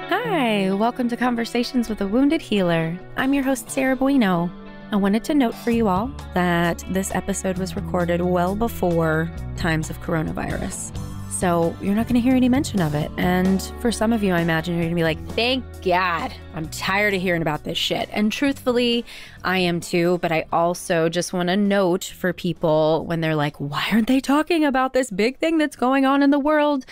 Hi, welcome to Conversations with a Wounded Healer. I'm your host, Sarah Bueno. I wanted to note for you all that this episode was recorded well before times of coronavirus. So you're not going to hear any mention of it. And for some of you, I imagine you're going to be like, thank God, I'm tired of hearing about this shit. And truthfully, I am too. But I also just want to note for people when they're like, why aren't they talking about this big thing that's going on in the world?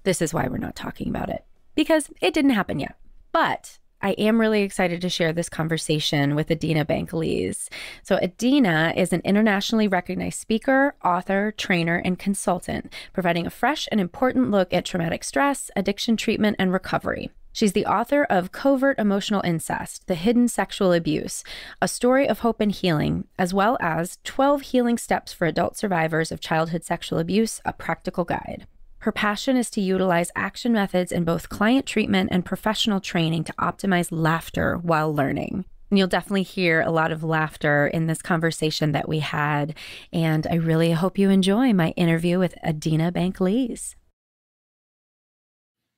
This is why we're not talking about it. Because it didn't happen yet. But I am really excited to share this conversation with Adena Bank Lees. So Adena is an internationally recognized speaker, author, trainer, and consultant, providing a fresh and important look at traumatic stress, addiction treatment, and recovery. She's the author of Covert Emotional Incest, The Hidden Sexual Abuse, a story of hope and healing, as well as 12 healing steps for adult survivors of childhood sexual abuse, a practical guide. Her passion is to utilize action methods in both client treatment and professional training to optimize laughter while learning. And you'll definitely hear a lot of laughter in this conversation that we had. And I really hope you enjoy my interview with Adena Bank Lees.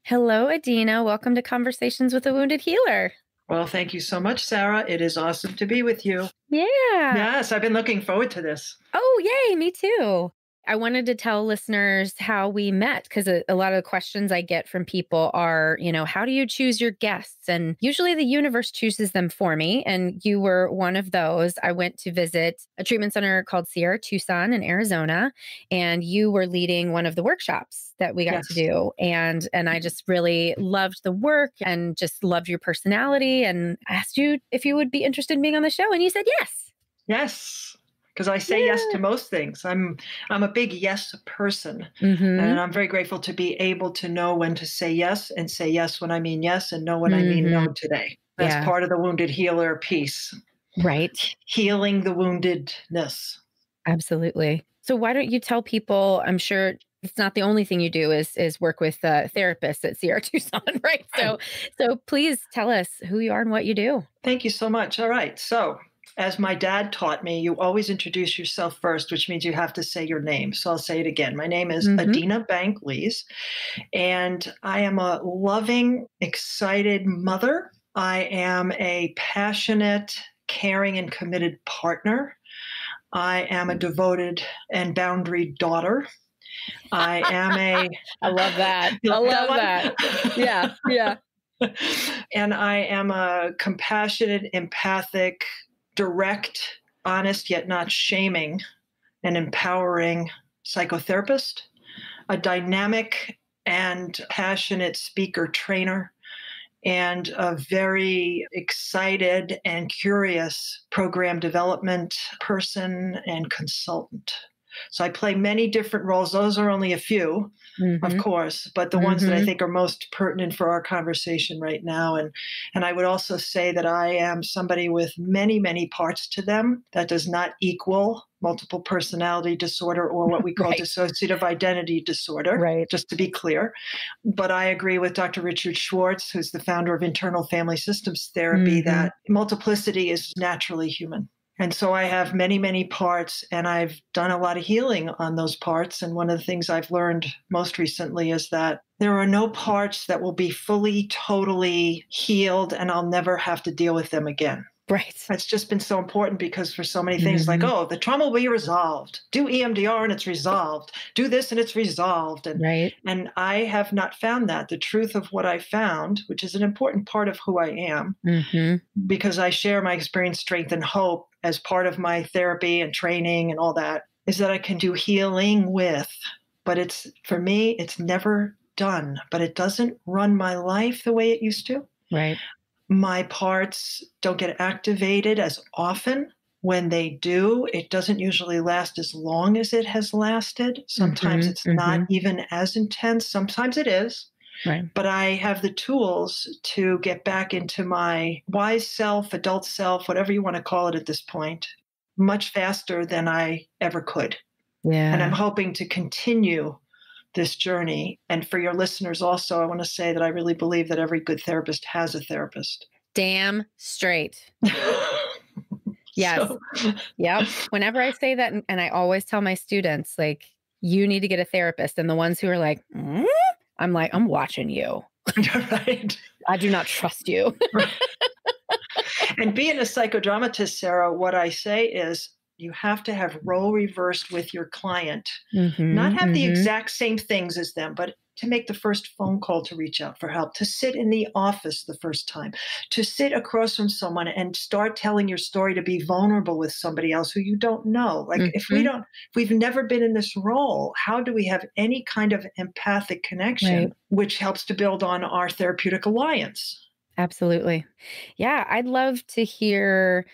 Hello, Adena. Welcome to Conversations with a Wounded Healer. Well, thank you so much, Sarah. It is awesome to be with you. Yeah. Yes, I've been looking forward to this. Oh, yay. Me too. I wanted to tell listeners how we met because a lot of the questions I get from people are, how do you choose your guests? And usually the universe chooses them for me. And you were one of those. I went to visit a treatment center called Sierra Tucson in Arizona, and you were leading one of the workshops that we got to do. And I just really loved the work and just loved your personality and asked you if you would be interested in being on the show. And you said yes. Yes. Because I say yes to most things. I'm a big yes person. And I'm very grateful to be able to know when to say yes and say yes when I mean yes and no when I mean no today. That's part of the wounded healer piece. Right. Healing the woundedness. Absolutely. So why don't you tell people, I'm sure it's not the only thing you do is work with therapists at Sierra Tucson, right? So please tell us who you are and what you do. Thank you so much. All right. So as my dad taught me, you always introduce yourself first, which means you have to say your name. So I'll say it again. My name is Adena Bank Lees, and I am a loving, excited mother. I am a passionate, caring, and committed partner. I am a devoted and boundary daughter. I am I love that. I love that. Yeah. And I am a compassionate, empathic, direct, honest, yet not shaming and empowering psychotherapist, a dynamic and passionate speaker trainer, and a very excited and curious program development person and consultant. So I play many different roles. Those are only a few, of course, but the ones that I think are most pertinent for our conversation right now. And I would also say that I am somebody with many, many parts to them. That does not equal multiple personality disorder or what we call dissociative identity disorder, just to be clear. But I agree with Dr. Richard Schwartz, who's the founder of internal family systems therapy, that multiplicity is naturally human. And so I have many, many parts, and I've done a lot of healing on those parts. And one of the things I've learned most recently is that there are no parts that will be fully, totally healed, and I'll never have to deal with them again. Right. That's just been so important because for so many things like, the trauma will be resolved. Do EMDR and it's resolved. Do this and it's resolved. And I have not found that. The truth of what I found, which is an important part of who I am, because I share my experience, strength, and hope as part of my therapy and training and all that, is that I can do healing with, but for me, it's never done, but it doesn't run my life the way it used to. Right. My parts don't get activated as often. When they do, it doesn't usually last as long as it has lasted. Sometimes it's not even as intense. Sometimes it is. Right. But I have the tools to get back into my wise self, adult self, whatever you want to call it at this point, much faster than I ever could. Yeah. And I'm hoping to continue this journey. And for your listeners also, I want to say that I really believe that every good therapist has a therapist. Damn straight. Yes. Yep. Whenever I say that, and I always tell my students, like, you need to get a therapist. And the ones who are like, I'm like, I'm watching you. Right. I do not trust you. And being a psychodramatist, Sarah, what I say is you have to have role reversed with your client, not have the exact same things as them, but to make the first phone call to reach out for help, to sit in the office the first time, to sit across from someone and start telling your story, to be vulnerable with somebody else who you don't know. Like if we've never been in this role, how do we have any kind of empathic connection, which helps to build on our therapeutic alliance? Absolutely. Yeah, I'd love to hear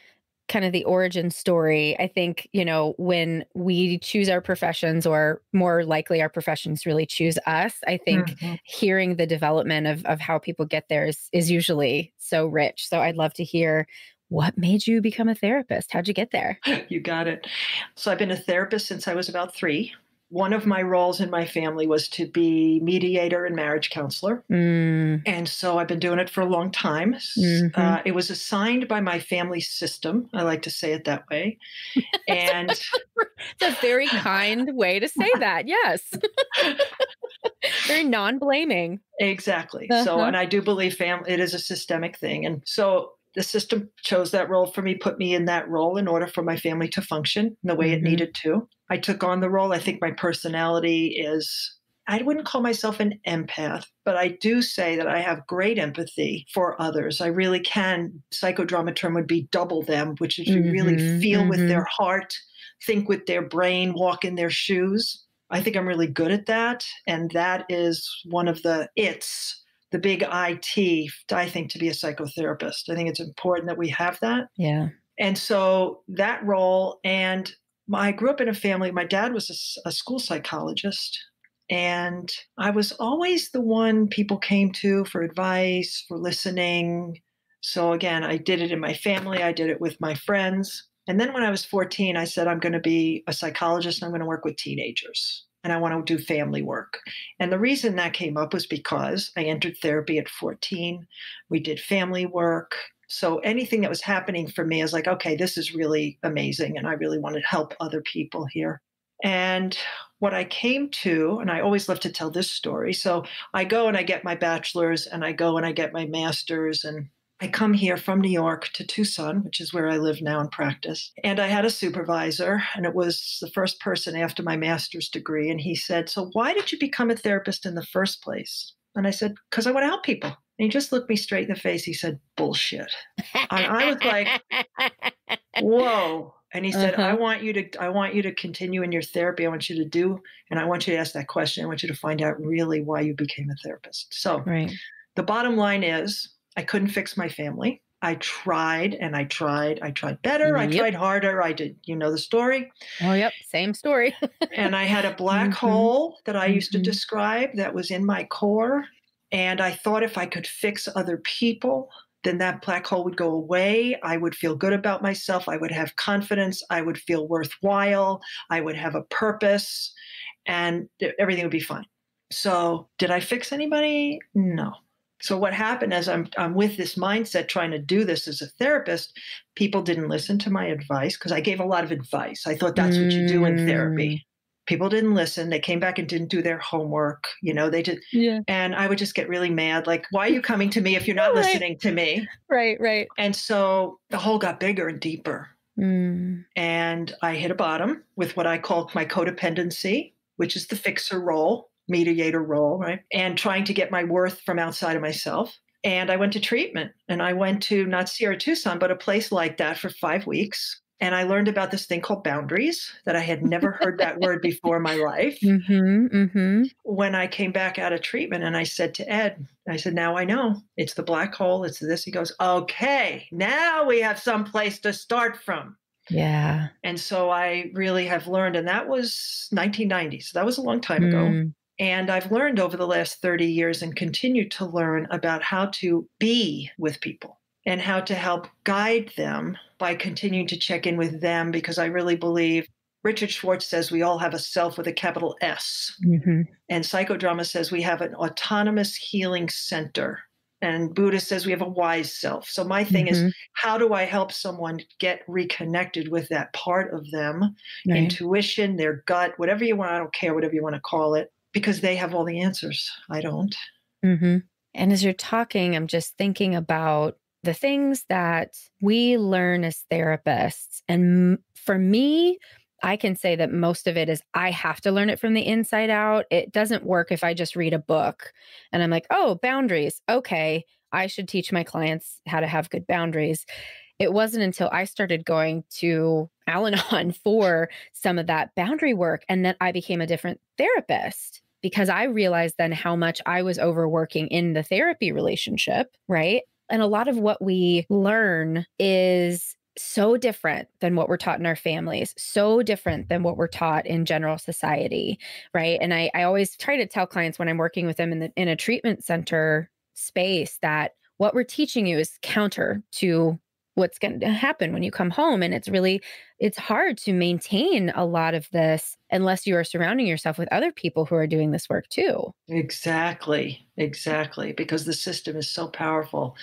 kind of the origin story. I think, when we choose our professions, or more likely our professions really choose us, I think hearing the development of how people get there is usually so rich. So I'd love to hear, what made you become a therapist? How'd you get there? You got it. So I've been a therapist since I was about 3. One of my roles in my family was to be mediator and marriage counselor. And so I've been doing it for a long time. It was assigned by my family system. I like to say it that way. And it's a very kind way to say that. Yes. Very non-blaming. Exactly. So, and I do believe it is a systemic thing. And so the system chose that role for me, put me in that role in order for my family to function in the way it needed to. I took on the role. I think my personality is, I wouldn't call myself an empath, but I do say that I have great empathy for others. I really can. Psychodrama term would be double them, which is you really feel with their heart, think with their brain, walk in their shoes. I think I'm really good at that. And that is one of the big IT, I think, to be a psychotherapist. I think it's important that we have that. Yeah. And so that role, and I grew up in a family, my dad was a school psychologist, and I was always the one people came to for advice, for listening. So again, I did it in my family, I did it with my friends. And then when I was 14, I said, I'm going to be a psychologist and I'm going to work with teenagers. And I want to do family work. And the reason that came up was because I entered therapy at 14. We did family work. So anything that was happening for me, I was like, okay, this is really amazing. And I really want to help other people here. And what I came to, and I always love to tell this story. So I go and I get my bachelor's, and I go and I get my master's, and I come here from New York to Tucson, which is where I live now and practice. And I had a supervisor, and it was the first person after my master's degree. And he said, so why did you become a therapist in the first place? And I said, because I want to help people. And he just looked me straight in the face. He said, bullshit. And I was like, whoa. And he said, I want you to continue in your therapy. I want you to do, and I want you to ask that question. I want you to find out really why you became a therapist. So the bottom line is, I couldn't fix my family. I tried and I tried. I tried better. I tried harder. I did, the story. Oh, yep. Same story. And I had a black hole that I used to describe that was in my core. And I thought if I could fix other people, then that black hole would go away. I would feel good about myself. I would have confidence. I would feel worthwhile. I would have a purpose, and everything would be fine. So did I fix anybody? No. So what happened is I'm with this mindset trying to do this as a therapist. People didn't listen to my advice because I gave a lot of advice. I thought that's what you do in therapy. People didn't listen. They came back and didn't do their homework. They did. Yeah. And I would just get really mad. Like, why are you coming to me if you're not listening to me? Right. And so the hole got bigger and deeper. And I hit a bottom with what I call my codependency, which is the fixer role, mediator role, right? And trying to get my worth from outside of myself. And I went to treatment, and I went to not Sierra Tucson, but a place like that for 5 weeks. And I learned about this thing called boundaries that I had never heard that word before in my life. When I came back out of treatment, and I said to Ed, I said, now I know it's the black hole. It's this. He goes, okay, now we have some place to start from. Yeah. And so I really have learned, and that was 1990. So that was a long time ago. And I've learned over the last 30 years and continue to learn about how to be with people and how to help guide them by continuing to check in with them, because I really believe Richard Schwartz says we all have a self with a capital S. And Psychodrama says we have an autonomous healing center. And Buddha says we have a wise self. So my thing is, how do I help someone get reconnected with that part of them, intuition, their gut, whatever you want. I don't care, whatever you want to call it, because they have all the answers. I don't. And as you're talking, I'm just thinking about the things that we learn as therapists. And for me, I can say that most of it is I have to learn it from the inside out. It doesn't work if I just read a book and I'm like, oh, boundaries. Okay, I should teach my clients how to have good boundaries. It wasn't until I started going to Al Anon for some of that boundary work and then I became a different therapist because I realized then how much I was overworking in the therapy relationship, right? And a lot of what we learn is so different than what we're taught in our families, so different than what we're taught in general society, right? And I always try to tell clients when I'm working with them in a treatment center space that what we're teaching you is counter to what's going to happen when you come home. And it's hard to maintain a lot of this unless you are surrounding yourself with other people who are doing this work too. Exactly, exactly, because the system is so powerful.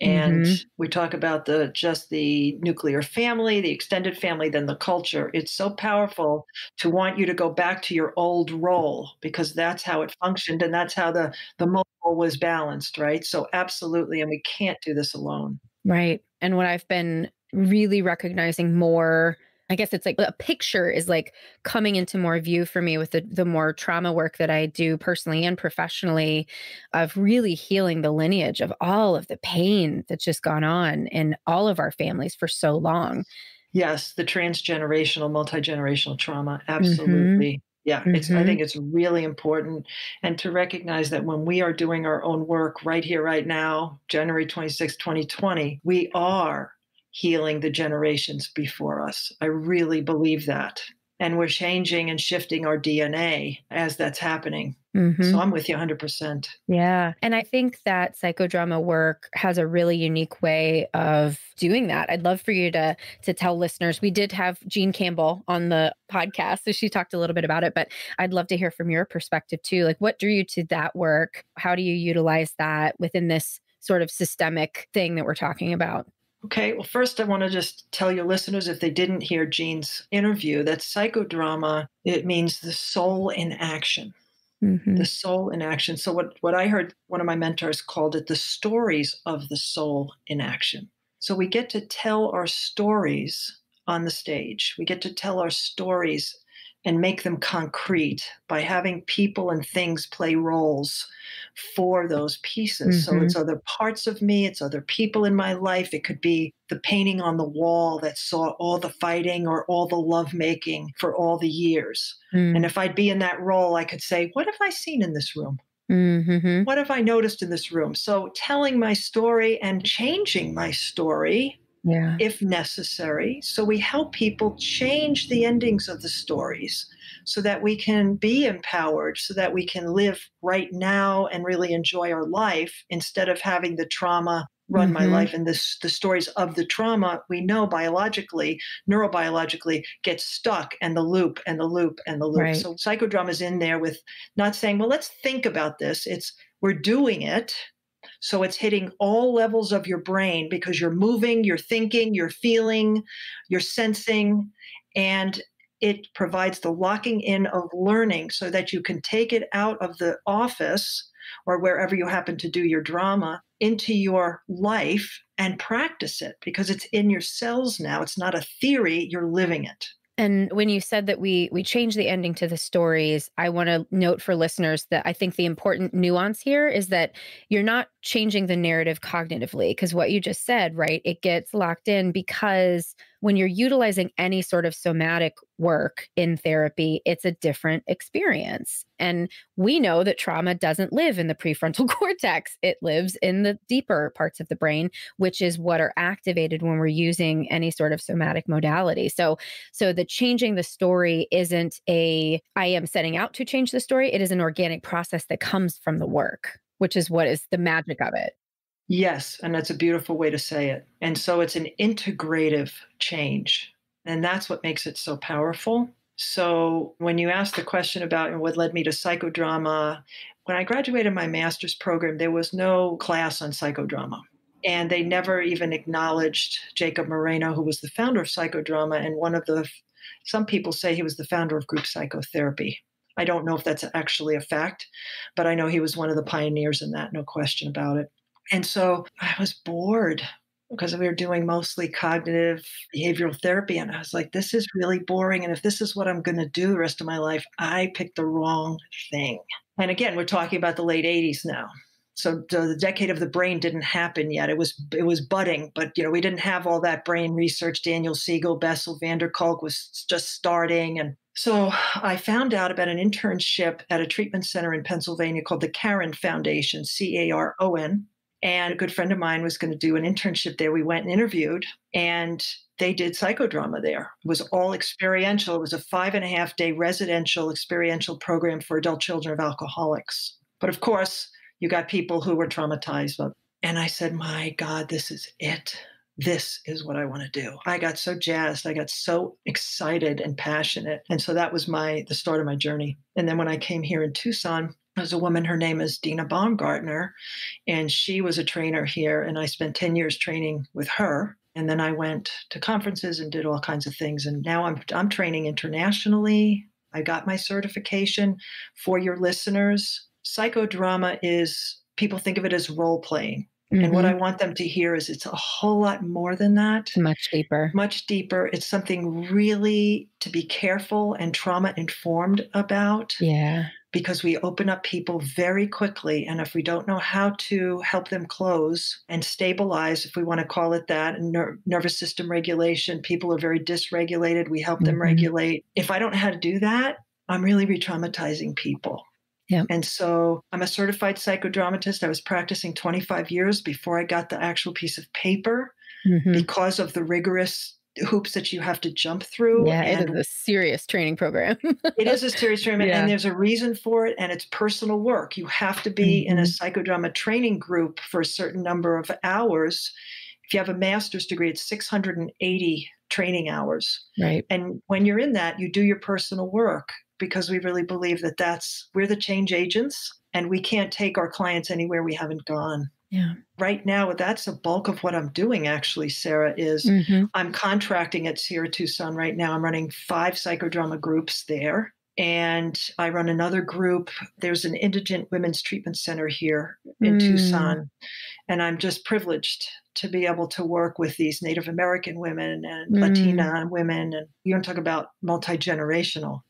And Mm-hmm. we talk about just the nuclear family, the extended family, then the culture. It's so powerful to want you to go back to your old role because that's how it functioned and that's how the model was balanced, right? So absolutely, and we can't do this alone. Right. And what I've been really recognizing more, I guess it's like a picture is like coming into more view for me with the more trauma work that I do personally and professionally of really healing the lineage of all of the pain that's just gone on in all of our families for so long. Yes, the transgenerational, multi-generational trauma, Mm-hmm. absolutely. Yeah, I Mm-hmm. think it's really important and to recognize that when we are doing our own work right here, right now, January 26, 2020, we are healing the generations before us. I really believe that. And we're changing and shifting our DNA as that's happening. Mm-hmm. So I'm with you 100%. Yeah. And I think that psychodrama work has a really unique way of doing that. I'd love for you to tell listeners. We did have Jean Campbell on the podcast, so she talked a little bit about it, but I'd love to hear from your perspective too. Like what drew you to that work? How do you utilize that within this sort of systemic thing that we're talking about? Okay, well, first, I want to just tell your listeners, if they didn't hear Jean's interview, that psychodrama, it means the soul in action. Mm-hmm. The soul in action. So what I heard one of my mentors called it the stories of the soul in action. So we get to tell our stories on the stage. We get to tell our stories and make them concrete by having people and things play roles for those pieces. So Mm-hmm. it's other parts of me, it's other people in my life. It could be the painting on the wall that saw all the fighting or all the lovemaking for all the years. And if I'd be in that role, I could say, what have I seen in this room? Mm-hmm. What have I noticed in this room? So telling my story and changing my story Yeah. if necessary. So we help people change the endings of the stories so that we can be empowered, so that we can live right now and really enjoy our life instead of having the trauma run my Mm-hmm. life. And the stories of the trauma, we know biologically, neurobiologically, get stuck and the loop and the loop and the loop. Right. So psychodrama is in there with not saying, well, let's think about this. It's we're doing it, so it's hitting all levels of your brain because you're moving, you're thinking, you're feeling, you're sensing, and it provides the locking in of learning so that you can take it out of the office or wherever you happen to do your drama into your life and practice it because it's in your cells now. It's not a theory, you're living it. And when you said that we change the ending to the stories, I want to note for listeners that I think the important nuance here is that you're not changing the narrative cognitively, because what you just said, right, it gets locked in because when you're utilizing any sort of somatic work in therapy, it's a different experience. And we know that trauma doesn't live in the prefrontal cortex. It lives in the deeper parts of the brain, which is what are activated when we're using any sort of somatic modality. So the changing the story isn't I am setting out to change the story. It is an organic process that comes from the work, which is what is the magic of it. Yes, and that's a beautiful way to say it. And so it's an integrative change. And that's what makes it so powerful. So when you ask the question about what led me to psychodrama, when I graduated my master's program, there was no class on psychodrama. And they never even acknowledged Jacob Moreno, who was the founder of psychodrama and some people say he was the founder of group psychotherapy. I don't know if that's actually a fact, but I know he was one of the pioneers in that, no question about it. And so I was bored because we were doing mostly cognitive behavioral therapy. And I was like, this is really boring. And if this is what I'm going to do the rest of my life, I picked the wrong thing. And again, we're talking about the late 80s now. So the decade of the brain didn't happen yet. It was budding, but we didn't have all that brain research. Daniel Siegel, Bessel van der Kolk was just starting. And so I found out about an internship at a treatment center in Pennsylvania called the Caron Foundation, Caron. And a good friend of mine was going to do an internship there. We went and interviewed, and they did psychodrama there. It was all experiential. It was a 5.5-day residential experiential program for adult children of alcoholics. But of course, you got people who were traumatized. And I said, my God, this is it. This is what I want to do. I got so jazzed. I got so excited and passionate. And so that was the start of my journey. And then when I came here in Tucson, there's a woman, her name is Adena Baumgartner, and she was a trainer here. And I spent 10 years training with her. And then I went to conferences and did all kinds of things. And now I'm training internationally. I got my certification. For your listeners, psychodrama is, people think of it as role playing. Mm-hmm. And what I want them to hear is it's a whole lot more than that. Much deeper. Much deeper. It's something really to be careful and trauma informed about. Yeah. Because we open up people very quickly. And if we don't know how to help them close and stabilize, if we want to call it that, and nervous system regulation, people are very dysregulated. We help them regulate. If I don't know how to do that, I'm really re-traumatizing people. Yeah. And so I'm a certified psychodramatist. I was practicing 25 years before I got the actual piece of paper because of the rigorous hoops that you have to jump through. Yeah, it is a serious training program. It is a serious training, and there's a reason for it, and it's personal work. You have to be in a psychodrama training group for a certain number of hours. If you have a master's degree, it's 680 training hours. Right. And when you're in that, you do your personal work, because we really believe that we're the change agents, and we can't take our clients anywhere we haven't gone. Yeah. Right now, that's a bulk of what I'm doing, actually, Sarah, is I'm contracting at Sierra Tucson right now. I'm running 5 psychodrama groups there. And I run another group. There's an indigent women's treatment center here in Tucson. And I'm just privileged to be able to work with these Native American women and Latina women. And you want to talk about multi-generational.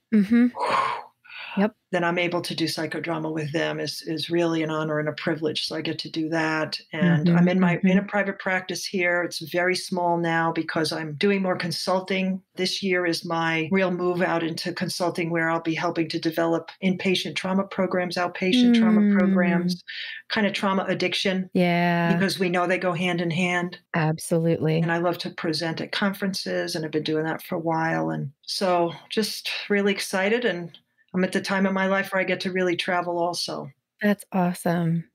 Yep. Then I'm able to do psychodrama with them is really an honor and a privilege. So I get to do that. And I'm in a private practice here. It's very small now because I'm doing more consulting. This year is my real move out into consulting, where I'll be helping to develop inpatient trauma programs, outpatient trauma programs, kind of trauma addiction. Yeah. Because we know they go hand in hand. Absolutely. And I love to present at conferences, and I've been doing that for a while. And so just really excited, and I'm at the time of my life where I get to really travel also. That's awesome.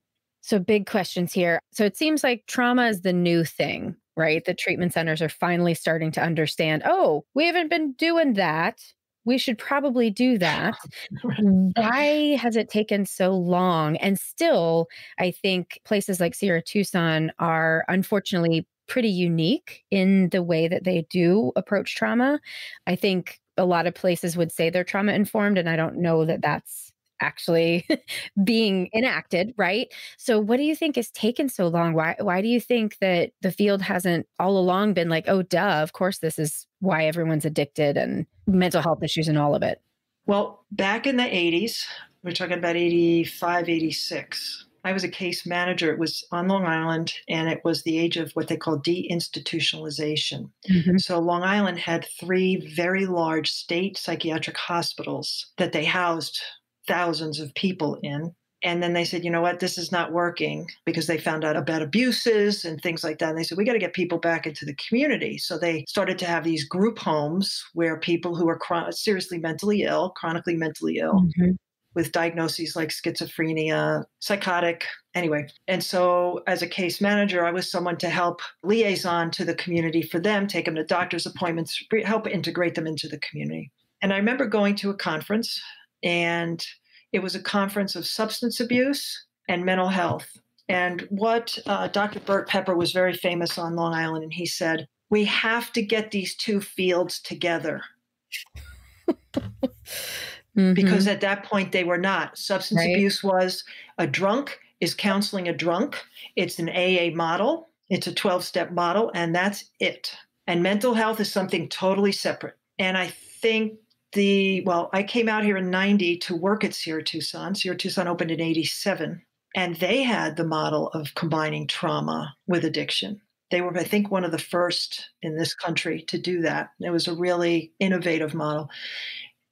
So big questions here. So it seems like trauma is the new thing, right? The treatment centers are finally starting to understand, oh, we haven't been doing that. We should probably do that. Why has it taken so long? And still, I think places like Sierra Tucson are unfortunately pretty unique in the way that they do approach trauma. I think a lot of places would say they're trauma informed, and I don't know that that's actually being enacted, right? So what do you think has taken so long? Why do you think that the field hasn't all along been like, oh, duh, of course, this is why everyone's addicted and mental health issues and all of it? Well, back in the 80s, we're talking about 85, 86. I was a case manager. It was on Long Island, and it was the age of what they call deinstitutionalization. So Long Island had 3 very large state psychiatric hospitals that they housed thousands of people in. And then they said, you know what, this is not working, because they found out about abuses and things like that. And they said, we got to get people back into the community. So they started to have these group homes where people who are seriously mentally ill, chronically mentally ill, with diagnoses like schizophrenia, psychotic, anyway. And so as a case manager, I was someone to help liaison to the community for them, take them to doctor's appointments, help integrate them into the community. And I remember going to a conference, and it was a conference of substance abuse and mental health. And what Dr. Burt Pepper was very famous on Long Island, and he said, we have to get these 2 fields together. because at that point they were not. Substance Right. abuse was a drunk is counseling a drunk. It's an AA model. It's a 12-step model, and that's it. And mental health is something totally separate. And I think I came out here in 90 to work at Sierra Tucson. Sierra Tucson opened in 87, and they had the model of combining trauma with addiction. They were, I think, one of the first in this country to do that. It was a really innovative model.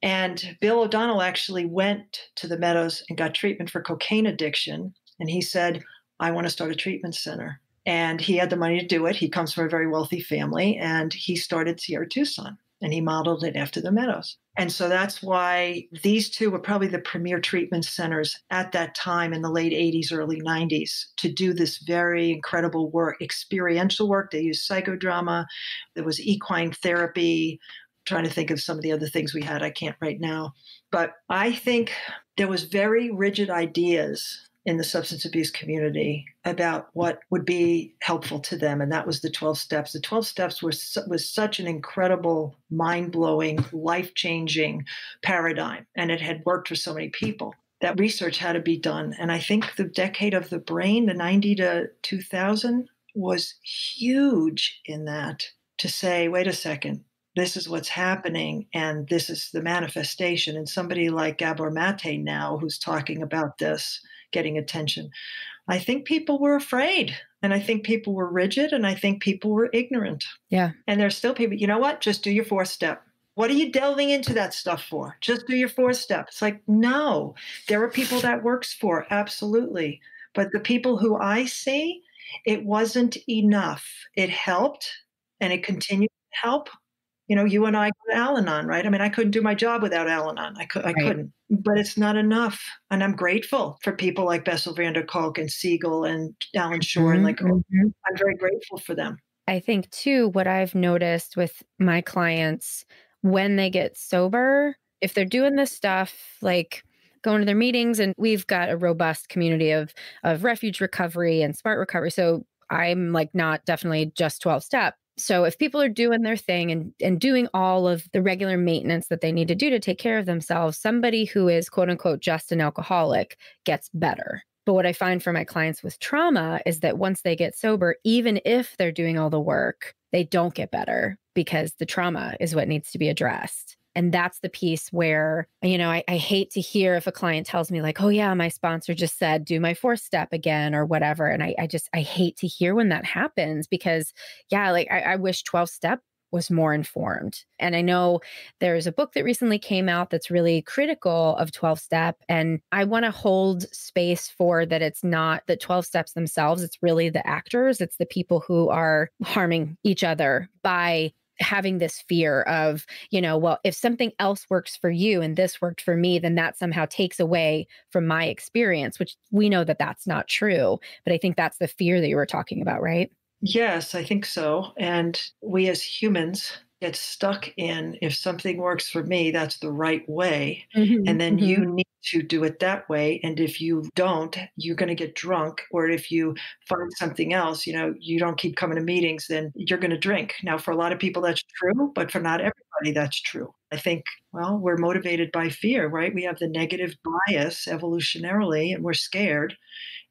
And Bill O'Donnell actually went to the Meadows and got treatment for cocaine addiction. And he said, I want to start a treatment center. And he had the money to do it. He comes from a very wealthy family, and he started Sierra Tucson, and he modeled it after the Meadows. And so that's why these two were probably the premier treatment centers at that time in the late 80s, early 90s to do this very incredible work, experiential work. They used psychodrama. There was equine therapy. Trying to think of some of the other things we had. I can't right now. But I think there was very rigid ideas in the substance abuse community about what would be helpful to them. And that was the 12 steps. The 12 steps was such an incredible, mind-blowing, life-changing paradigm. And it had worked for so many people. That research had to be done. And I think the decade of the brain, the 90 to 2000, was huge in that to say, wait a second, this is what's happening, and this is the manifestation. And somebody like Gabor Mate now, who's talking about this, getting attention, I think people were afraid, and I think people were rigid, and I think people were ignorant. Yeah. And there's still people, you know what? Just do your fourth step. What are you delving into that stuff for? Just do your fourth step. It's like, no, there are people that works for, absolutely. But the people who I see, it wasn't enough. It helped, and it continued to help. You know, you and I got Al-Anon, right? I mean, I couldn't do my job without Al-Anon. I couldn't, but it's not enough. And I'm grateful for people like Bessel van der Kolk and Siegel and Alan Shore. And I'm very grateful for them. I think too, what I've noticed with my clients when they get sober, if they're doing this stuff, like going to their meetings, and we've got a robust community of refuge recovery and smart recovery. So I'm like not definitely just 12 step. So if people are doing their thing and doing all of the regular maintenance that they need to do to take care of themselves, somebody who is quote unquote just an alcoholic gets better. But what I find for my clients with trauma is that once they get sober, even if they're doing all the work, they don't get better because the trauma is what needs to be addressed. And that's the piece where, you know, I hate to hear if a client tells me like, oh yeah, my sponsor just said, do my fourth step again or whatever. And I hate to hear when that happens because yeah, like I wish 12 step was more informed. And I know there's a book that recently came out that's really critical of 12 step. And I want to hold space for that. It's not the 12 steps themselves. It's really the actors. It's the people who are harming each other by having this fear of, you know, well, if something else works for you and this worked for me, then that somehow takes away from my experience, which we know that that's not true. But I think that's the fear that you were talking about, right? Yes, I think so. And we as humans get stuck in, if something works for me, that's the right way. And then you need to do it that way. And if you don't, you're going to get drunk. Or if you find something else, you know, you don't keep coming to meetings, then you're going to drink. Now, for a lot of people, that's true, but for not everybody, that's true. I think, well, we're motivated by fear, right? We have the negative bias evolutionarily, and we're scared.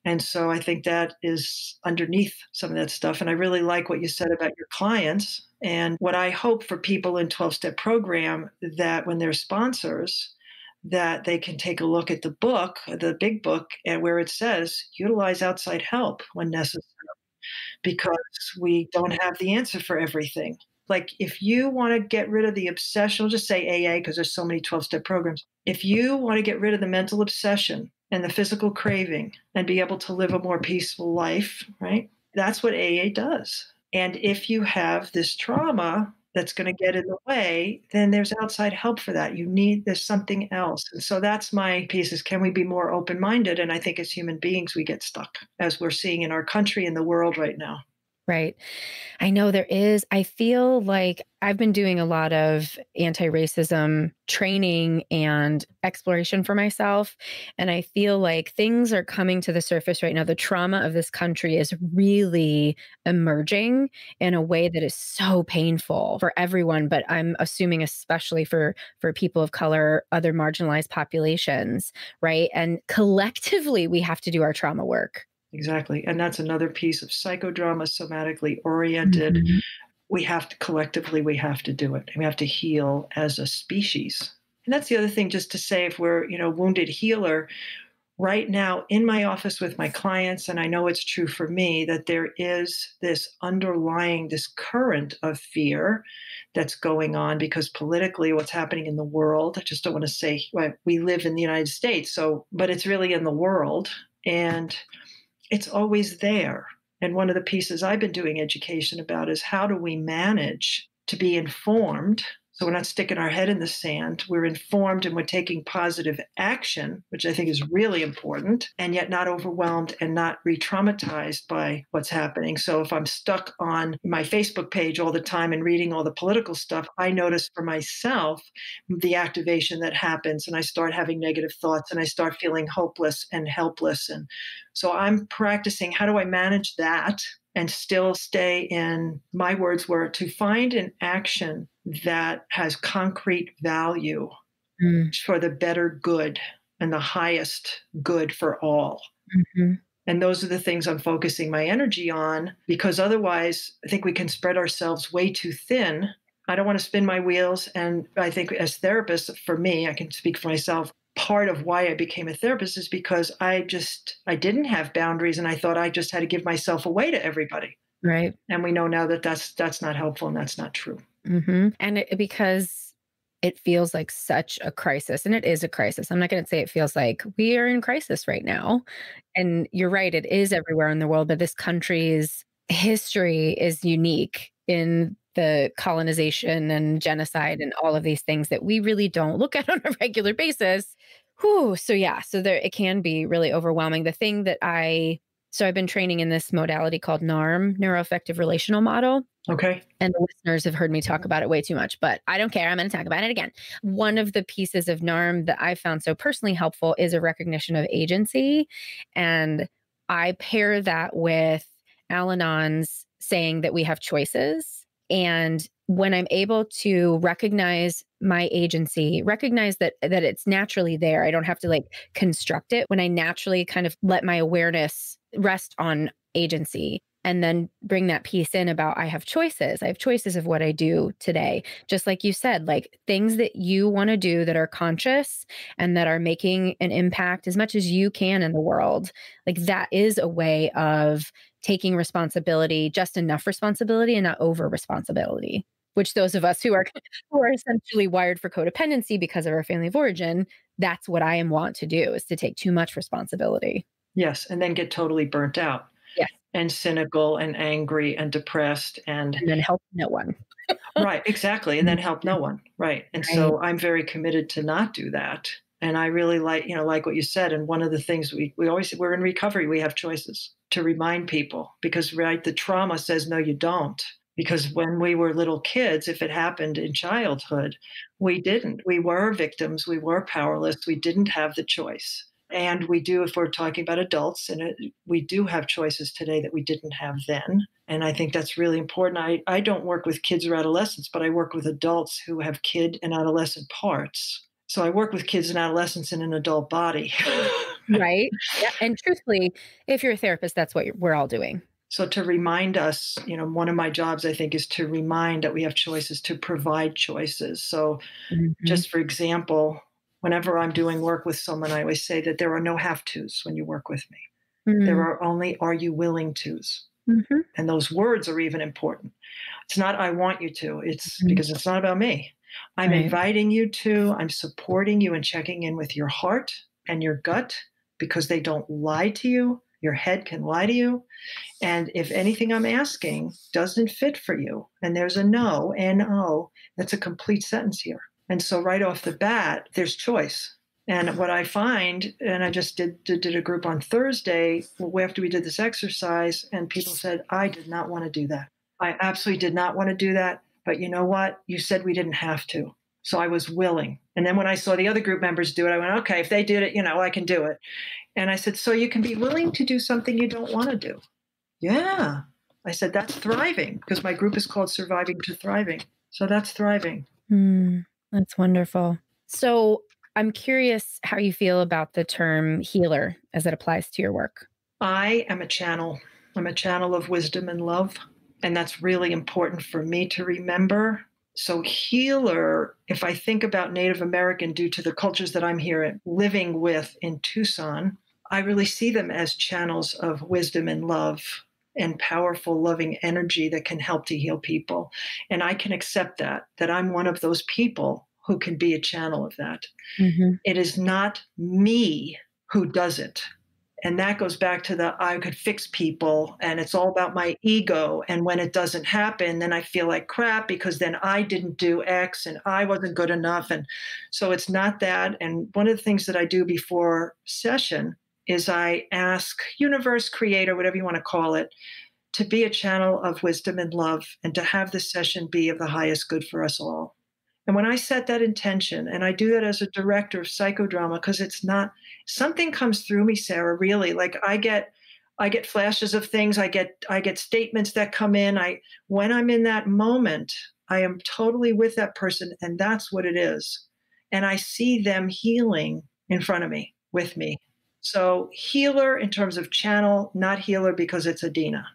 And so I think that is underneath some of that stuff. And I really like what you said about your clients. And what I hope for people in 12-step program, that when they're sponsors, that they can take a look at the book, the big book, and where it says utilize outside help when necessary, because we don't have the answer for everything. Like if you want to get rid of the obsession, I'll just say AA because there's so many 12-step programs. If you want to get rid of the mental obsession and the physical craving and be able to live a more peaceful life, right? That's what AA does. And if you have this trauma that's going to get in the way, then there's outside help for that. There's something else. And so that's my piece is, can we be more open-minded? And I think as human beings, we get stuck, as we're seeing in our country and the world right now. Right. I know there is. I feel like I've been doing a lot of anti-racism training and exploration for myself. And I feel like things are coming to the surface right now. The trauma of this country is really emerging in a way that is so painful for everyone, but I'm assuming especially for people of color, other marginalized populations, right? And collectively, we have to do our trauma work. Exactly. And that's another piece of psychodrama, somatically oriented. Mhm. We have to collectively, we have to do it. We have to heal as a species. And that's the other thing, just to say, if we're, wounded healer, right now in my office with my clients, and I know it's true for me, that there is this underlying, this current of fear that's going on because politically what's happening in the world, I just don't want to say, well, we live in the United States, so, but it's really in the world. And it's always there. And one of the pieces I've been doing education about is how do we manage to be informed? So we're not sticking our head in the sand. We're informed and we're taking positive action, which I think is really important, and yet not overwhelmed and not re traumatized by what's happening. So if I'm stuck on my Facebook page all the time and reading all the political stuff, I notice for myself the activation that happens, and I start having negative thoughts and I start feeling hopeless and helpless. And so I'm practicing, how do I manage that and still stay in, my words were, to find an action that has concrete value Mm. for the better good and the highest good for all. Mhm. And those are the things I'm focusing my energy on, because otherwise I think we can spread ourselves way too thin. I don't want to spin my wheels. And I think as therapists, for me, I can speak for myself, part of why I became a therapist is because I didn't have boundaries, and I thought I just had to give myself away to everybody. Right. And we know now that that's not helpful and that's not true. And because it feels like such a crisis, and it is a crisis. I'm not going to say it feels like we are in crisis right now. And you're right, it is everywhere in the world, but this country's history is unique in the colonization and genocide and all of these things that we really don't look at on a regular basis. Whew, so yeah, so there it can be really overwhelming. The thing that I've been training in this modality called NARM, neuroaffective relational model. Okay. And the listeners have heard me talk about it way too much, but I don't care. I'm going to talk about it again. One of the pieces of NARM that I found so personally helpful is a recognition of agency. And I pair that with Al Anon's saying that we have choices. And when I'm able to recognize my agency, recognize that it's naturally there, I don't have to like construct it. When I naturally kind of let my awareness rest on agency, and then bring that piece in about I have choices. I have choices of what I do today. Just like you said, like things that you want to do that are conscious and that are making an impact as much as you can in the world. Like that is a way of taking responsibility, just enough responsibility and not over responsibility, which those of us who are essentially wired for codependency because of our family of origin, that's what I want to do, is to take too much responsibility. Yes. And then get totally burnt out. Yes. And cynical and angry and depressed and then help no one. right, exactly. And then help no one. Right. And Right. so I'm very committed to not do that. And I really like what you said. And one of the things we always say, we're in recovery, we have choices, to remind people, because right, the trauma says, no, you don't. Because when we were little kids, if it happened in childhood, we didn't. We were victims, we were powerless, we didn't have the choice. And we do, if we're talking about adults, and we do have choices today that we didn't have then. And I think that's really important. I don't work with kids or adolescents, but I work with adults who have kid and adolescent parts. So I work with kids and adolescents in an adult body. Right. Yeah. And truthfully, if you're a therapist, that's what we're all doing. So to remind us, one of my jobs, I think, is to remind that we have choices, to provide choices. So just for example, whenever I'm doing work with someone, I always say that there are no have tos when you work with me. There are only are you willing tos. And those words are even important. It's not I want you to, it's because it's not about me. I'm inviting you to, I'm supporting you and checking in with your heart and your gut, because they don't lie to you. Your head can lie to you. And if anything I'm asking doesn't fit for you, and there's a no, N-O, that's a complete sentence here. And so right off the bat, there's choice. And what I find, and I just did a group on Thursday after we did this exercise, and people said, I did not want to do that. I absolutely did not want to do that. But you know what? You said we didn't have to. So I was willing. And then when I saw the other group members do it, I went, okay, if they did it, I can do it. And I said, so you can be willing to do something you don't want to do. Yeah. I said, that's thriving, because my group is called Surviving to Thriving. So that's thriving. That's wonderful. So I'm curious how you feel about the term healer as it applies to your work. I am a channel. I'm a channel of wisdom and love. And that's really important for me to remember. So healer, if I think about Native American, due to the cultures that I'm here living with in Tucson, I really see them as channels of wisdom and love and powerful, loving energy that can help to heal people. And I can accept that I'm one of those people who can be a channel of that. It is not me who does it. And that goes back to I could fix people, and it's all about my ego. And when it doesn't happen, then I feel like crap because then I didn't do X and I wasn't good enough. And so it's not that. And one of the things that I do before session is I ask universe, creator, whatever you want to call it, to be a channel of wisdom and love, and to have the session be of the highest good for us all. And when I set that intention, and I do that as a director of psychodrama, because it's not, something comes through me, Sarah, really. Like I get flashes of things, I get statements that come in. When I'm in that moment, I am totally with that person, and that's what it is. And I see them healing in front of me, with me. So healer in terms of channel, not healer because it's Adena.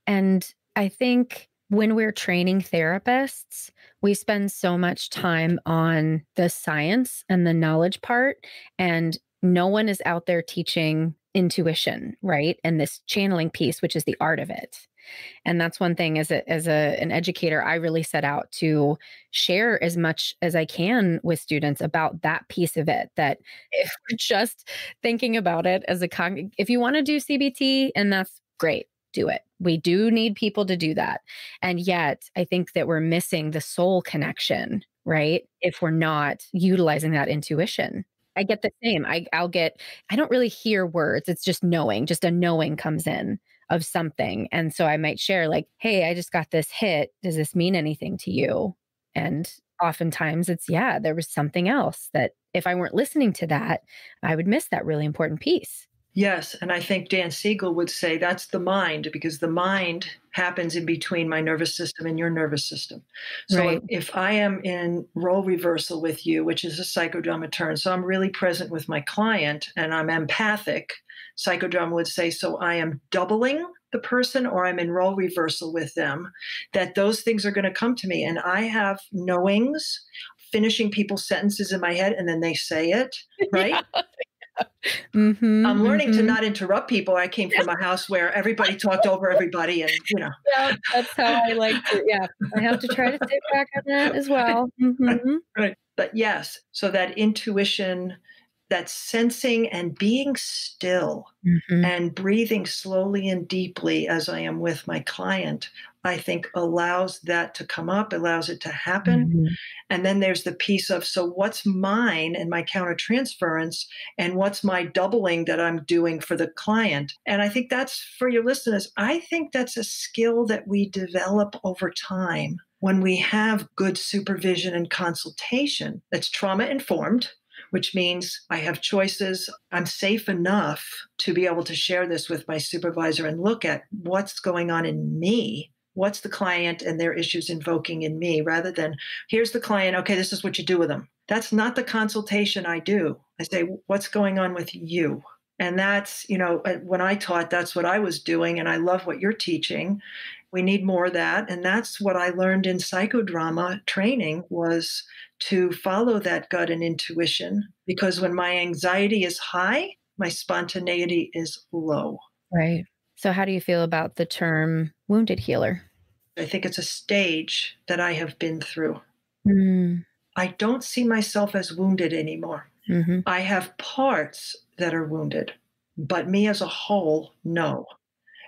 And I think when we're training therapists, we spend so much time on the science and the knowledge part, and no one is out there teaching intuition, right? And this channeling piece, which is the art of it. And that's one thing as an educator, I really set out to share as much as I can with students about that piece of it, that if we're just thinking about it as if you want to do CBT, and that's great, do it. We do need people to do that. And yet I think that we're missing the soul connection, right? If we're not utilizing that intuition. I get the same. I don't really hear words. It's just knowing, just a knowing comes in of something. And so I might share like, hey, I just got this hit. Does this mean anything to you? And oftentimes it's, there was something else that if I weren't listening to that, I would miss that really important piece. Yes. And I think Dan Siegel would say that's the mind, because the mind happens in between my nervous system and your nervous system. So right. If I am in role reversal with you, which is a psychodrama term, so I'm really present with my client and I'm empathic, psychodrama would say, so I am doubling the person or I'm in role reversal with them, that those things are going to come to me. And I have knowings, finishing people's sentences in my head, and then they say it, right? I'm learning to not interrupt people. I came from a house where everybody talked over everybody, and Yeah, that's how I like to. Yeah, I have to try to sit back on that as well. Right. But yes, so that intuition, that sensing and being still and breathing slowly and deeply as I am with my client, I think allows that to come up, allows it to happen. And then there's the piece of, so what's mine and my countertransference, and what's my doubling that I'm doing for the client? And I think that's, for your listeners, I think that's a skill that we develop over time when we have good supervision and consultation that's trauma informed, which means I have choices. I'm safe enough to be able to share this with my supervisor and look at what's going on in me. What's the client and their issues invoking in me, rather than here's the client, okay, this is what you do with them. That's not the consultation I do. I say, what's going on with you? And that's, when I taught, that's what I was doing. And I love what you're teaching. We need more of that. And that's what I learned in psychodrama training, was to follow that gut and intuition, because when my anxiety is high, my spontaneity is low. Right. So how do you feel about the term wounded healer? I think it's a stage that I have been through. I don't see myself as wounded anymore. I have parts that are wounded, but me as a whole, no.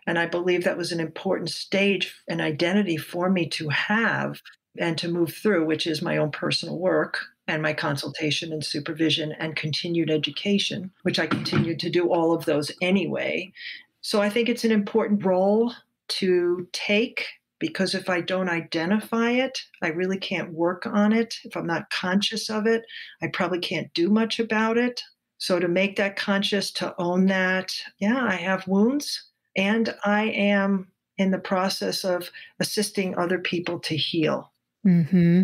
And I believe that was an important stage and identity for me to have and to move through, which is my own personal work. and my consultation and supervision and continued education, which I continued to do all of those anyway. So I think it's an important role to take, because if I don't identify it, I really can't work on it. If I'm not conscious of it, I probably can't do much about it. So to make that conscious, to own that, yeah, I have wounds and I am in the process of assisting other people to heal. Mm-hmm.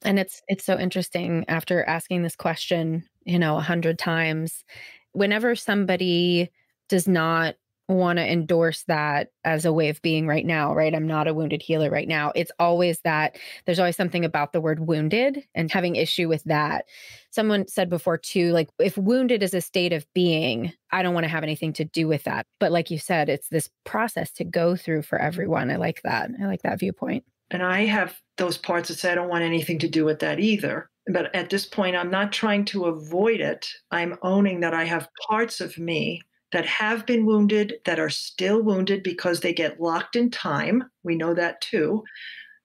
And it's so interesting after asking this question, 100 times, whenever somebody does not want to endorse that as a way of being right now, right? I'm not a wounded healer right now. It's always that there's always something about the word wounded and having issue with that. Someone said before too, like if wounded is a state of being, I don't want to have anything to do with that. But like you said, it's this process to go through for everyone. I like that. I like that viewpoint. And I have those parts that say I don't want anything to do with that either. But at this point, I'm not trying to avoid it. I'm owning that I have parts of me that have been wounded, that are still wounded because they get locked in time. We know that too.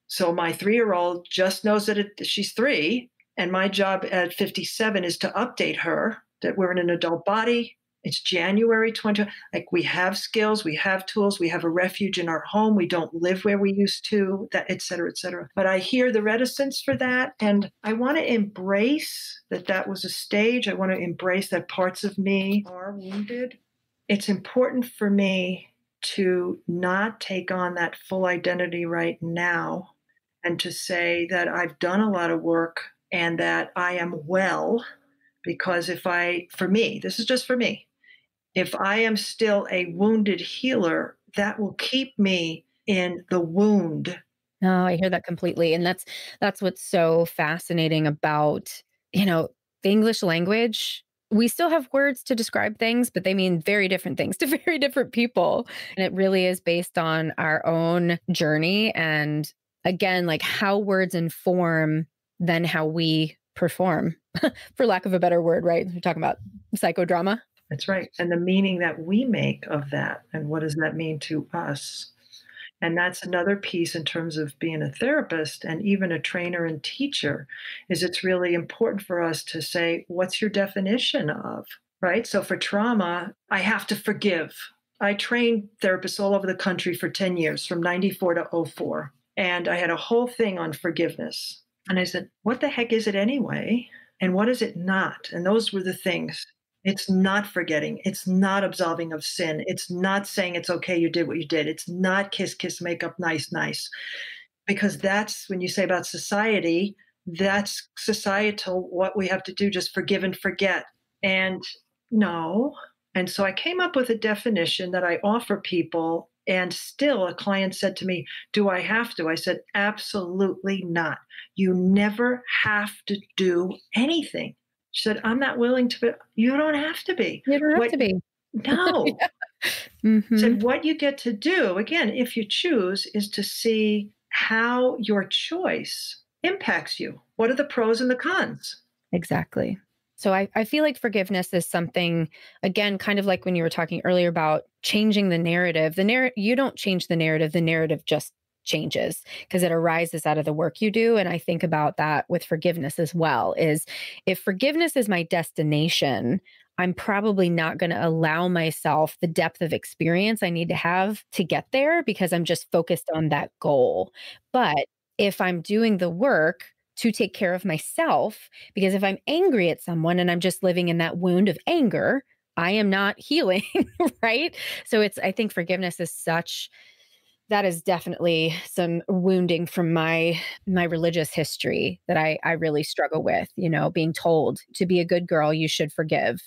So my 3-year-old just knows that she's 3. And my job at 57 is to update her that we're in an adult body. It's January 20. Like we have skills, we have tools, we have a refuge in our home. We don't live where we used to, that, et cetera, et cetera. But I hear the reticence for that. And I want to embrace that that was a stage. I want to embrace that parts of me are wounded. It's important for me to not take on that full identity right now and to say that I've done a lot of work and that I am well. Because for me, this is just for me, if I am still a wounded healer, that will keep me in the wound. No, I hear that completely. And that's what's so fascinating about, the English language. We still have words to describe things, but they mean very different things to very different people. And it really is based on our own journey. And again, like how words inform then how we perform, for lack of a better word, right? We're talking about psychodrama. That's right. And the meaning that we make of that, and what does that mean to us? And that's another piece in terms of being a therapist and even a trainer and teacher, is it's really important for us to say, what's your definition of, right? So for trauma, I have to forgive. I trained therapists all over the country for 10 years, from 94 to '04. And I had a whole thing on forgiveness. And I said, what the heck is it anyway? And what is it not? And those were the things. It's not forgetting. It's not absolving of sin. It's not saying it's okay, you did what you did. It's not kiss, kiss, make up, nice, nice. Because that's when you say about society, that's societal, what we have to do, just forgive and forget. And no. And so I came up with a definition that I offer people. And still a client said to me, do I have to? I said, absolutely not. You never have to do anything. She said, I'm not willing to be. You don't have to be. You don't have to be. No. Yeah. Mm-hmm. Said, what you get to do, again, if you choose, is to see how your choice impacts you. What are the pros and the cons? Exactly. So I feel like forgiveness is something, again, kind of like when you were talking earlier about changing the narrative. You don't change the narrative just changes because it arises out of the work you do. And I think about that with forgiveness as well, is if forgiveness is my destination, I'm probably not going to allow myself the depth of experience I need to have to get there because I'm just focused on that goal. But if I'm doing the work to take care of myself, because if I'm angry at someone and I'm just living in that wound of anger, I am not healing, right? So I think forgiveness is that is definitely some wounding from my religious history that I really struggle with, being told to be a good girl, you should forgive,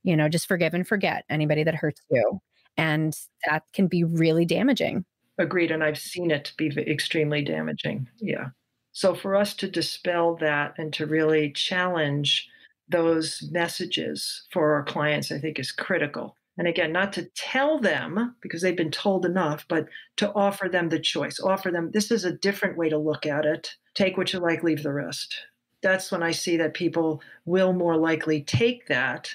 just forgive and forget anybody that hurts you. And that can be really damaging. Agreed. And I've seen it be extremely damaging. Yeah. So for us to dispel that and to really challenge those messages for our clients, I think is critical. And again, not to tell them because they've been told enough, but to offer them the choice, offer them, this is a different way to look at it. Take what you like, leave the rest. That's when I see that people will more likely take that,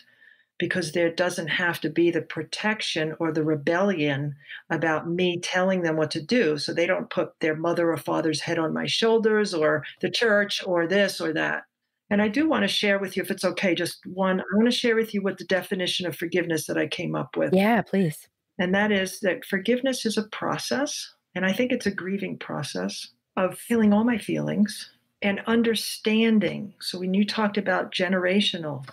because there doesn't have to be the protection or the rebellion about me telling them what to do. So they don't put their mother or father's head on my shoulders or the church or this or that. And I do want to share with you, if it's okay, just one, I want to share with you what the definition of forgiveness that I came up with. Yeah, please. And that is that forgiveness is a process. And I think it's a grieving process of feeling all my feelings and understanding. So when you talked about generational,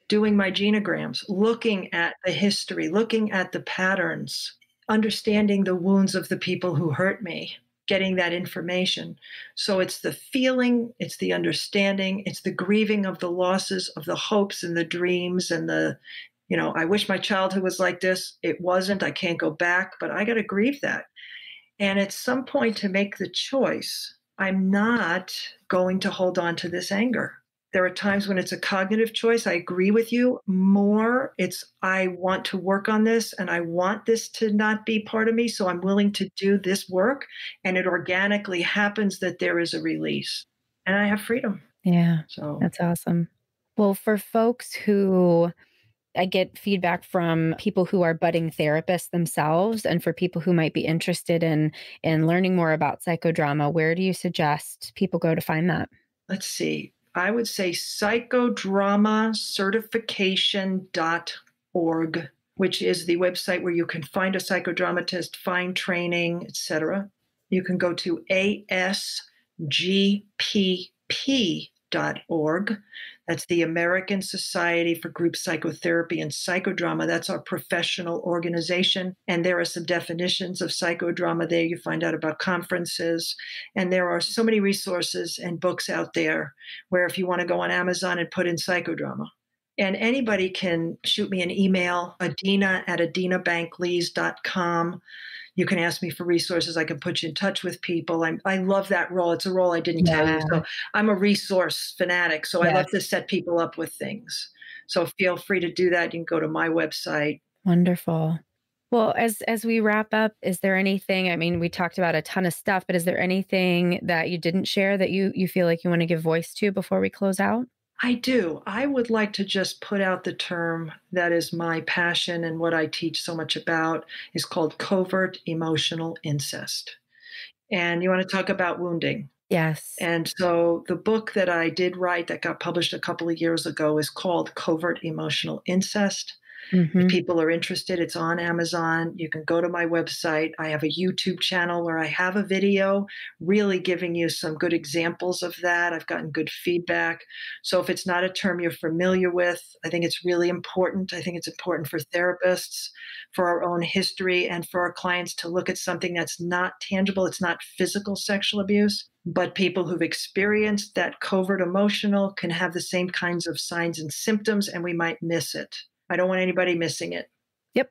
doing my genograms, looking at the history, looking at the patterns, understanding the wounds of the people who hurt me, getting that information. So it's the feeling, it's the understanding, it's the grieving of the losses of the hopes and the dreams and the, I wish my childhood was like this. It wasn't. I can't go back, but I got to grieve that. And at some point to make the choice, I'm not going to hold on to this anger. There are times when it's a cognitive choice. I agree with you more. It's, I want to work on this and I want this to not be part of me. So I'm willing to do this work. And it organically happens that there is a release and I have freedom. Yeah. So that's awesome. Well, for folks who, I get feedback from people who are budding therapists themselves, and for people who might be interested in learning more about psychodrama, where do you suggest people go to find that? Let's see. I would say psychodramacertification.org, which is the website where you can find a psychodramatist, find training, etc. You can go to asgpp.org. That's the American Society for Group Psychotherapy and Psychodrama. That's our professional organization. And there are some definitions of psychodrama there. You find out about conferences. And there are so many resources and books out there where if you want to go on Amazon and put in psychodrama. And anybody can shoot me an email, adenabanklees.com. You can ask me for resources. I can put you in touch with people. I love that role. It's a role I didn't tell you. So I'm a resource fanatic. So I love to set people up with things. So feel free to do that. You can go to my website. Wonderful. Well, as we wrap up, is there anything, I mean, we talked about a ton of stuff, but is there anything that you didn't share that you feel like you want to give voice to before we close out? I do. I would like to just put out the term that is my passion and what I teach so much about is called covert emotional incest. And you want to talk about wounding. Yes. And so the book that I did write that got published a couple of years ago is called Covert Emotional Incest. If people are interested, it's on Amazon. You can go to my website. I have a YouTube channel where I have a video really giving you some good examples of that. I've gotten good feedback. So if it's not a term you're familiar with, I think it's really important. I think it's important for therapists, for our own history, and for our clients to look at something that's not tangible. It's not physical sexual abuse, but people who've experienced that covert emotional can have the same kinds of signs and symptoms, and we might miss it. I don't want anybody missing it. Yep.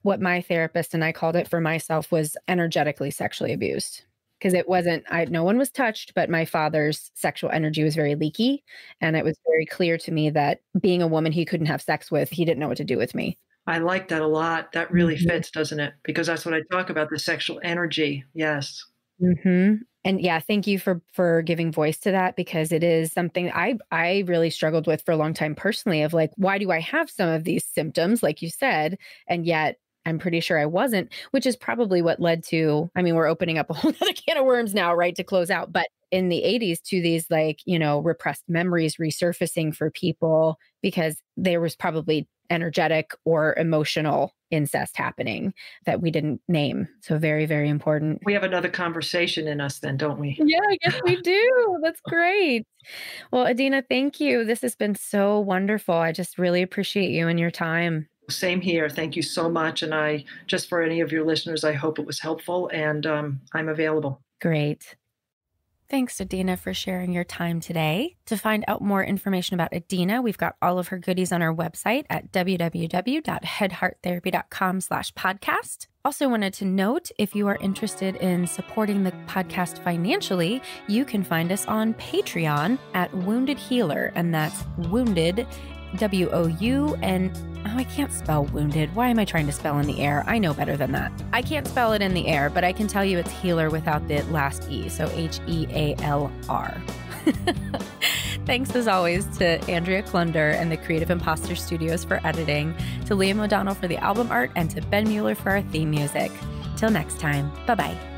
What my therapist and I called it for myself was energetically sexually abused. Because it wasn't, no one was touched, but my father's sexual energy was very leaky. And it was very clear to me that being a woman he couldn't have sex with, he didn't know what to do with me. I like that a lot. That really fits, doesn't it? Because that's what I talk about, the sexual energy. Yes. And yeah, thank you for giving voice to that, because it is something I really struggled with for a long time personally, of like, why do I have some of these symptoms, like you said, and yet I'm pretty sure I wasn't, which is probably what led to, I mean, we're opening up a whole other can of worms now, right, to close out. But in the 80s to these repressed memories resurfacing for people because there was probably energetic or emotional incest happening that we didn't name. So very, very important. We have another conversation in us then, don't we? Yeah, I guess we do. That's great. Well, Adena, thank you. This has been so wonderful. I just really appreciate you and your time. Same here. Thank you so much. And just for any of your listeners, I hope it was helpful, and I'm available. Great. Thanks, Adena, for sharing your time today. To find out more information about Adena, we've got all of her goodies on our website at www.headhearttherapy.com/podcast. Also wanted to note, if you are interested in supporting the podcast financially, you can find us on Patreon at Wounded Healer, and that's Wounded, W-O-U, I can't spell wounded. Why am I trying to spell in the air? I know better than that. I can't spell it in the air, but I can tell you it's healer without the last E, so H-E-A-L-R. Thanks as always to Andrea Klunder and the Creative Imposter Studios for editing, to Liam O'Donnell for the album art, and to Ben Mueller for our theme music. Till next time, bye-bye.